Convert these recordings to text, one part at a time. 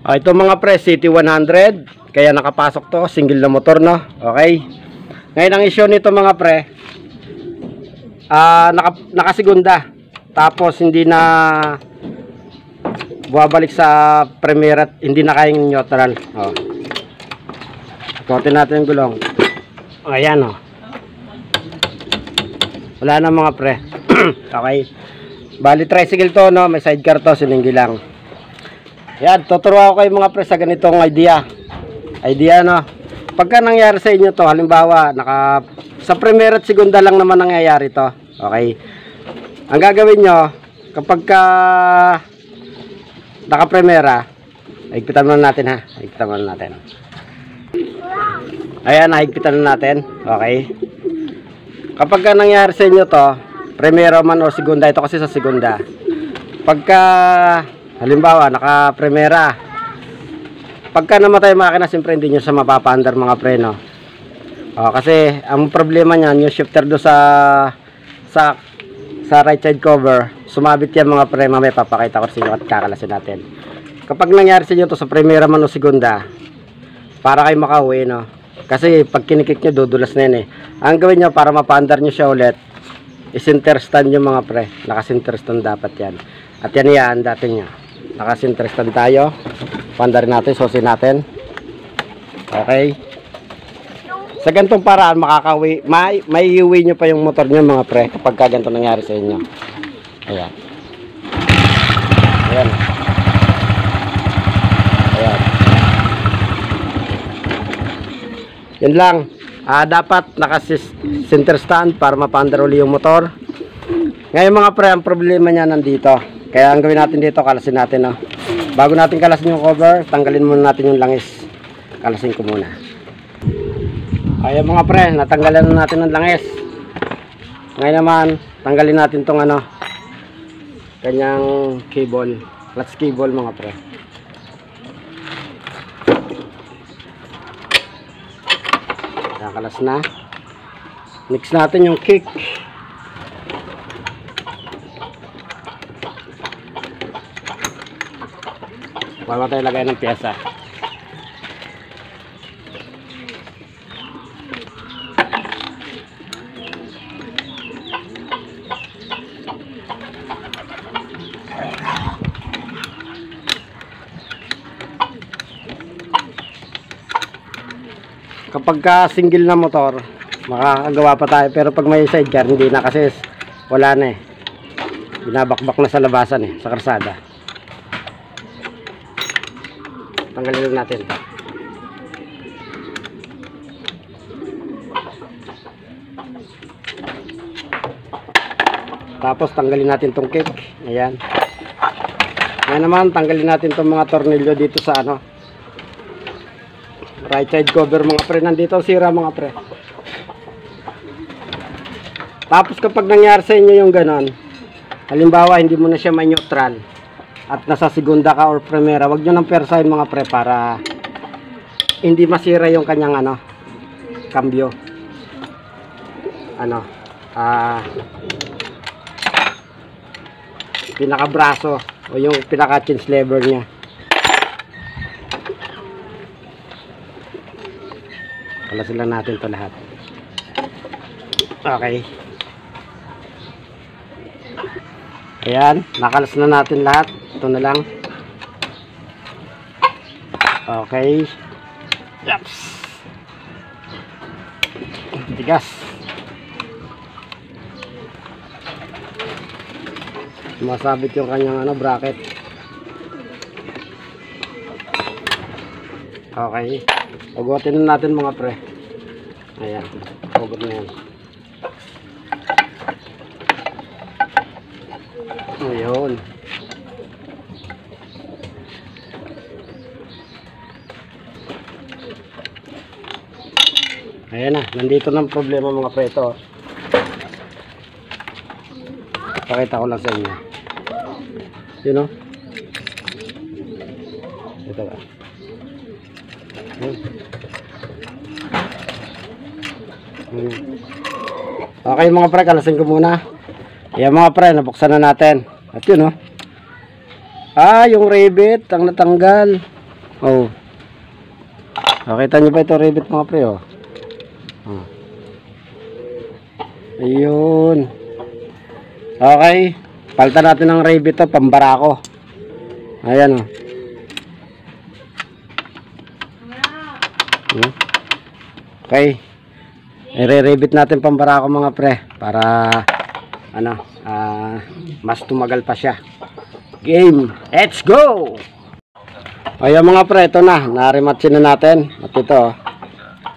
Ito mga pre, City 100. Kaya nakapasok to, single na motor, no? Okay. Ngayon ang issue nito mga pre, nakasigunda. Tapos hindi na bumabalik sa premier at hindi na kayang neutral. Ikotin natin yung gulong. Ayan, oh. Wala na mga pre. Okay. Bali tricycle to, no? May sidecar to, sininggi lang. Yan, tuturuan ko kayo mga pre sa ganitong idea, no? Pagka nangyari sa inyo to, halimbawa, sa premier at segunda lang naman nangyayari to. Okay. Ang gagawin nyo, kapag naka-primera, higpitan muna natin ha. Higpitan muna natin. Ayan, nahigpitan na natin. Okay. Kapag nangyari sa inyo to, primera man o segunda, ito kasi sa segunda. Pagka halimbawa, naka-primera, pagka namatay makina, siyempre hindi nyo sa mapapaandar mga preno. Kasi ang problema niyan, yung shifter do sa right side cover, sumabit yan mga pre. Mamaya papakita ko sa inyo at kakalasin natin. Kapag nangyari sa inyo to sa primera man o segunda, para kayo makauwi, no? Kasi pag kinikik nyo, dudulas na yan eh. Ang gawin nyo para mapaandar nyo siya ulit, is-center stand nyo mga pre. Naka-center stand dapat yan. At yan dati nyo. Naka-center stand tayo. Paandarin natin, susin natin. Okay. Sa ganitong paraan, makakauwi, may iuwi nyo pa yung motor nyo mga pre kapag ganito nangyari sa inyo. Ayan. Ayan. Ayan. Yan lang. Dapat naka-center stand para mapaandar uli yung motor. Ngayon mga pre, ang problema niya nandito. Kaya ang gawin natin dito, kalasin natin, no? Bago natin kalasin yung cover, tanggalin muna natin yung langis. Kalasin ko muna. Ayan mga pre, natanggalan na natin ng langis. Ngayon naman, tanggalin natin tong kanyang cable, clutch cable mga pre. Kalas na. Mix natin yung kick. Bago tayo lagay ng pyesa. Kapag single na motor, makakagawa pa tayo. Pero pag may sidecar, hindi na kasi wala na eh. Binabakbak na sa labasan eh, sa karsada. Tanggalin lang natin ito. Tapos tanggalin natin itong kick. Ayan. Ngayon naman, tanggalin natin itong mga tornilyo dito sa right side cover mga pre. Nandito sira mga pre. Tapos kapag nangyari sa inyo yung ganon, halimbawa hindi mo na siya may neutral at nasa segunda ka or primera, wag nyo nang persahin mga pre para hindi masira yung kanyang cambio. Pinakabraso o yung pinaka change lever nya. Kalasin lang natin ito lahat. Okay. Ayan, nakalas na natin lahat. Ito na lang. Okay. Yaps. Tigas. Masabit yung kanyang bracket. Okay. Ugotin na natin mga pre. Ayan. Ugot na yan. Ayun. Ayan na. Nandito ng problema mga pre. Ito. Pakita ko lang sa inyo. Yun o. Ito ba? Okay mga pre, kalasin ko muna. Ayan mga pre, nabuksan na natin. At yun yung rivet ang natanggal. Oh. Nakita nyo ba ito rivet mga pre, oh? Oh. Ayun. Okay. Palitan natin ng rivet to, pambarako. Ayan, oh. Okay. I-re-rivet natin pambarako mga pre para ano, mas tumagal pa siya. Game. Let's go. Ayan mga pre, ito na. Na-rematch na natin. At ito, oh.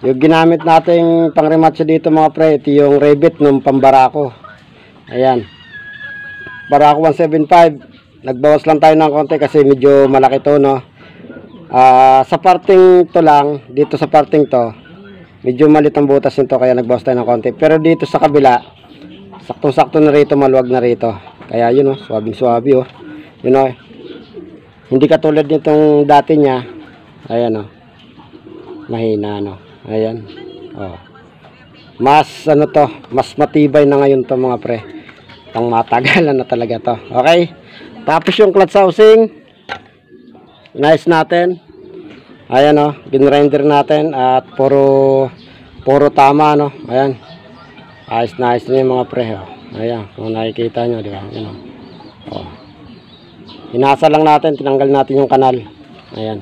Yung ginamit nating pang-rematch dito mga pre, ito yung rivet ng pambarako. Ayan. Barako 175. Nagbawas lang tayo ng konti kasi medyo malaki to, no. Sa parting to lang, dito sa parting to, medyo malit ang butas nito kaya nagbawas tayo ng konti. Pero dito sa kabila, saktong-sakto na rito, maluwag na rito. Kaya yun, oh, swabing-swabi, oh. Yun, oh. Hindi katulad nitong dati niya. Ayan, oh. Mahina, no. Ayan. Oh. Mas ano to, mas matibay na ngayon to mga pre. Pang matagalan na talaga to. Okay? Tapos yung clutch housing, nice natin. Ayan, oh, ginrender natin at puro tama, no. Ayan. Ayos na ayos na yung mga pre, oh. Ayan, kung nakikita nyo, di ba? Ayan, oh. Oh. Hinasa lang natin, tinanggal natin yung kanal. Ayan.